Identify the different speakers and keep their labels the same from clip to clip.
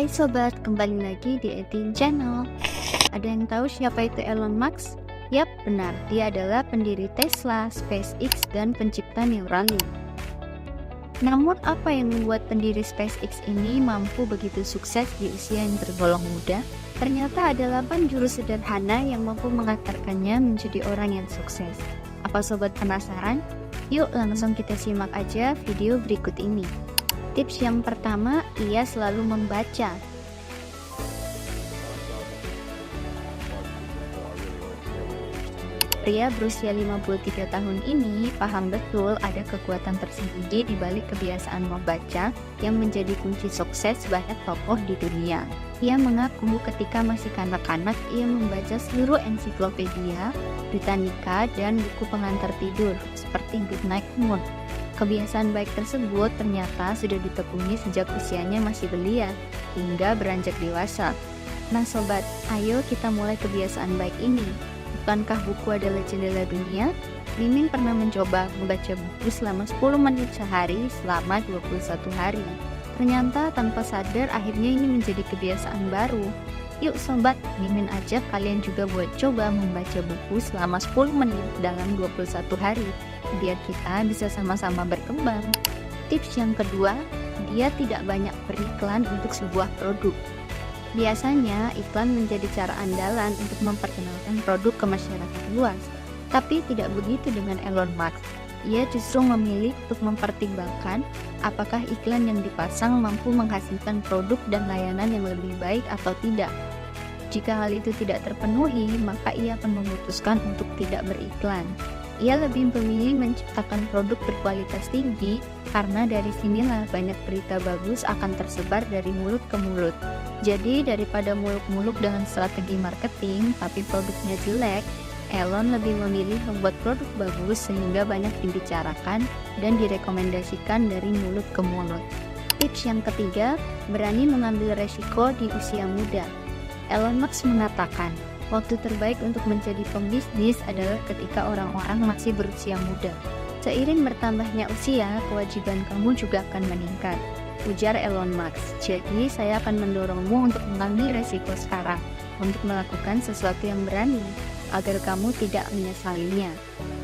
Speaker 1: Hai sobat, kembali lagi di Etin Channel. Ada yang tahu siapa itu Elon Musk? Yap, benar. Dia adalah pendiri Tesla, SpaceX, dan pencipta Neuralink. Namun apa yang membuat pendiri SpaceX ini mampu begitu sukses di usia yang tergolong muda? Ternyata ada 8 jurus sederhana yang mampu mengantarkannya menjadi orang yang sukses. Apa sobat penasaran? Yuk langsung kita simak aja video berikut ini. Tips yang pertama, ia selalu membaca. Pria berusia 53 tahun ini paham betul ada kekuatan tersembunyi di balik kebiasaan membaca yang menjadi kunci sukses banyak tokoh di dunia. Ia mengaku ketika masih kanak-kanak ia membaca seluruh ensiklopedia, Britannica, dan buku pengantar tidur seperti Goodnight Moon. Kebiasaan baik tersebut ternyata sudah ditekuni sejak usianya masih belia hingga beranjak dewasa. Nah sobat, ayo kita mulai kebiasaan baik ini. Bukankah buku adalah jendela dunia? Mimin pernah mencoba membaca buku selama 10 menit sehari selama 21 hari. Ternyata tanpa sadar akhirnya ini menjadi kebiasaan baru. Yuk sobat, Mimin ajak kalian juga buat coba membaca buku selama 10 menit dalam 21 hari. Biar kita bisa sama-sama berkembang. Tips yang kedua, dia tidak banyak beriklan untuk sebuah produk. Biasanya iklan menjadi cara andalan untuk memperkenalkan produk ke masyarakat luas. Tapi tidak begitu dengan Elon Musk. Ia justru memilih untuk mempertimbangkan apakah iklan yang dipasang mampu menghasilkan produk dan layanan yang lebih baik atau tidak. Jika hal itu tidak terpenuhi, maka ia akan memutuskan untuk tidak beriklan. Ia lebih memilih menciptakan produk berkualitas tinggi karena dari sinilah banyak berita bagus akan tersebar dari mulut ke mulut. Jadi daripada muluk-muluk dengan strategi marketing tapi produknya jelek, Elon lebih memilih membuat produk bagus sehingga banyak dibicarakan dan direkomendasikan dari mulut ke mulut. Tips yang ketiga, berani mengambil resiko di usia muda. Elon Musk mengatakan, waktu terbaik untuk menjadi pembisnis adalah ketika orang-orang masih berusia muda. Seiring bertambahnya usia, kewajiban kamu juga akan meningkat, ujar Elon Musk. Jadi, saya akan mendorongmu untuk mengambil resiko sekarang, untuk melakukan sesuatu yang berani, agar kamu tidak menyesalinya.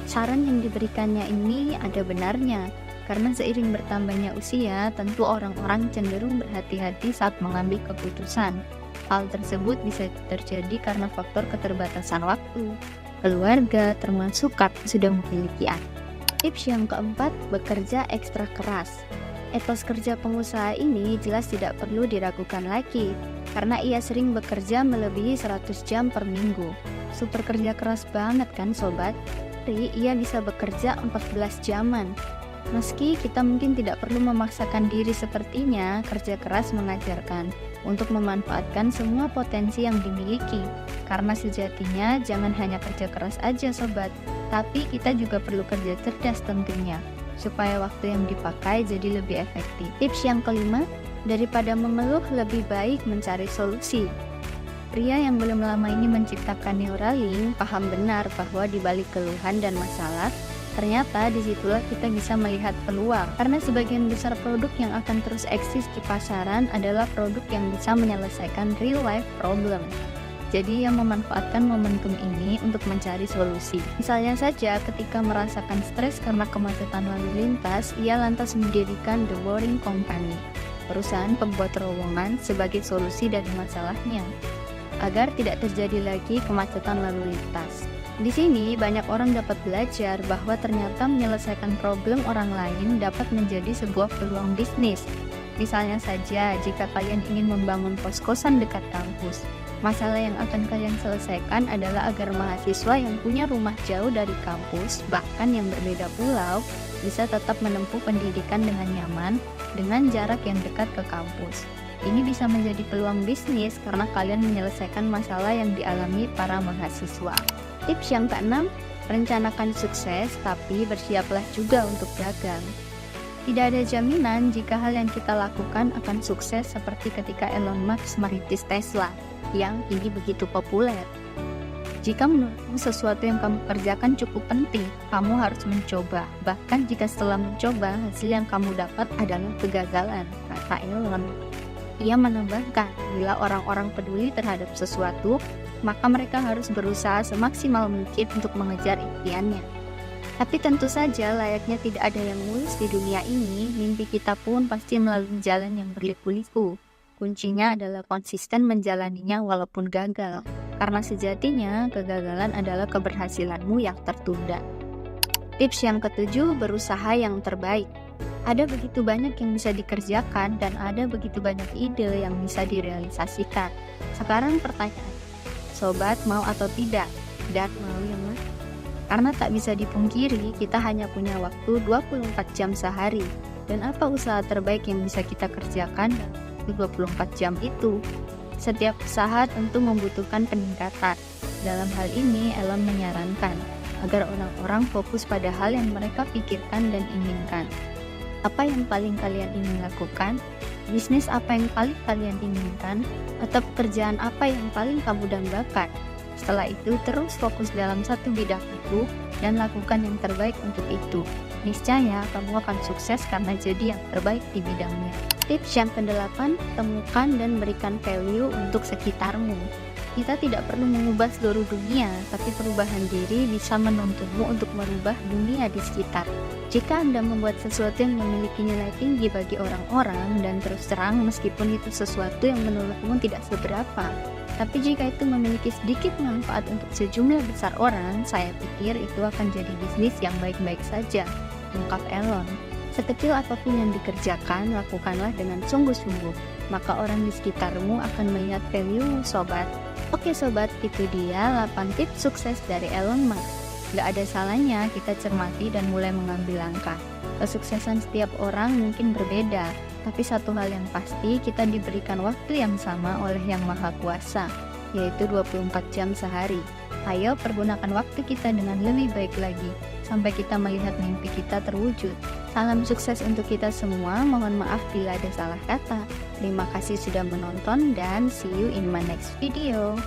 Speaker 1: Saran yang diberikannya ini ada benarnya, karena seiring bertambahnya usia, tentu orang-orang cenderung berhati-hati saat mengambil keputusan. Hal tersebut bisa terjadi karena faktor keterbatasan waktu, keluarga, termasuk karena sudah memiliki anak. Tips yang keempat, bekerja ekstra keras. Etos kerja pengusaha ini jelas tidak perlu diragukan lagi, karena ia sering bekerja melebihi 100 jam per minggu. Super kerja keras banget kan sobat? Jadi ia bisa bekerja 14 jaman. Meski kita mungkin tidak perlu memaksakan diri sepertinya, kerja keras mengajarkan untuk memanfaatkan semua potensi yang dimiliki. Karena sejatinya jangan hanya kerja keras aja sobat, tapi kita juga perlu kerja cerdas tentunya, supaya waktu yang dipakai jadi lebih efektif. Tips yang kelima, daripada mengeluh lebih baik mencari solusi. Pria yang belum lama ini menciptakan Neuralink paham benar bahwa di balik keluhan dan masalah, ternyata disitulah kita bisa melihat peluang, karena sebagian besar produk yang akan terus eksis di pasaran adalah produk yang bisa menyelesaikan real life problem. Jadi ia memanfaatkan momentum ini untuk mencari solusi. Misalnya saja ketika merasakan stres karena kemacetan lalu lintas, ia lantas mendirikan The Boring Company, perusahaan pembuat terowongan, sebagai solusi dari masalahnya, agar tidak terjadi lagi kemacetan lalu lintas. Di sini banyak orang dapat belajar bahwa ternyata menyelesaikan problem orang lain dapat menjadi sebuah peluang bisnis. Misalnya saja jika kalian ingin membangun kos-kosan dekat kampus, masalah yang akan kalian selesaikan adalah agar mahasiswa yang punya rumah jauh dari kampus, bahkan yang berbeda pulau, bisa tetap menempuh pendidikan dengan nyaman dengan jarak yang dekat ke kampus. Ini bisa menjadi peluang bisnis karena kalian menyelesaikan masalah yang dialami para mahasiswa. Tips yang keenam, rencanakan sukses tapi bersiaplah juga untuk gagal. Tidak ada jaminan jika hal yang kita lakukan akan sukses seperti ketika Elon Musk merintis Tesla yang kini begitu populer. Jika menurutmu sesuatu yang kamu kerjakan cukup penting, kamu harus mencoba. Bahkan jika setelah mencoba, hasil yang kamu dapat adalah kegagalan, kata Elon. Ia menambahkan, bila orang-orang peduli terhadap sesuatu, maka mereka harus berusaha semaksimal mungkin untuk mengejar impiannya. Tapi tentu saja layaknya tidak ada yang mulus di dunia ini, mimpi kita pun pasti melalui jalan yang berliku-liku. Kuncinya adalah konsisten menjalaninya walaupun gagal, karena sejatinya kegagalan adalah keberhasilanmu yang tertunda. Tips yang ketujuh, berusaha yang terbaik. Ada begitu banyak yang bisa dikerjakan dan ada begitu banyak ide yang bisa direalisasikan. Sekarang pertanyaan, sobat mau atau tidak? Dan mau yang mana? Karena tak bisa dipungkiri, kita hanya punya waktu 24 jam sehari. Dan apa usaha terbaik yang bisa kita kerjakan dalam 24 jam itu? Setiap usaha tentu membutuhkan peningkatan. Dalam hal ini, Elon menyarankan agar orang-orang fokus pada hal yang mereka pikirkan dan inginkan. Apa yang paling kalian ingin lakukan? Bisnis apa yang paling kalian inginkan? Atau pekerjaan apa yang paling kamu dambakan? Setelah itu, terus fokus dalam satu bidang itu dan lakukan yang terbaik untuk itu. Niscaya kamu akan sukses karena jadi yang terbaik di bidangnya. Tips yang ke-8, temukan dan berikan value untuk sekitarmu. Kita tidak perlu mengubah seluruh dunia, tapi perubahan diri bisa menuntunmu untuk merubah dunia di sekitar. Jika Anda membuat sesuatu yang memiliki nilai tinggi bagi orang-orang, dan terus terang meskipun itu sesuatu yang menurutmu tidak seberapa, tapi jika itu memiliki sedikit manfaat untuk sejumlah besar orang, saya pikir itu akan jadi bisnis yang baik-baik saja, ungkap Elon. Sekecil apapun yang dikerjakan, lakukanlah dengan sungguh-sungguh, maka orang di sekitarmu akan melihat value sobat. Oke sobat, itu dia 8 tips sukses dari Elon Musk. Gak ada salahnya kita cermati dan mulai mengambil langkah. Kesuksesan setiap orang mungkin berbeda, tapi satu hal yang pasti, kita diberikan waktu yang sama oleh Yang Maha Kuasa, yaitu 24 jam sehari. Ayo pergunakan waktu kita dengan lebih baik lagi, sampai kita melihat mimpi kita terwujud. Salam sukses untuk kita semua, mohon maaf bila ada salah kata. Terima kasih sudah menonton dan see you in my next video.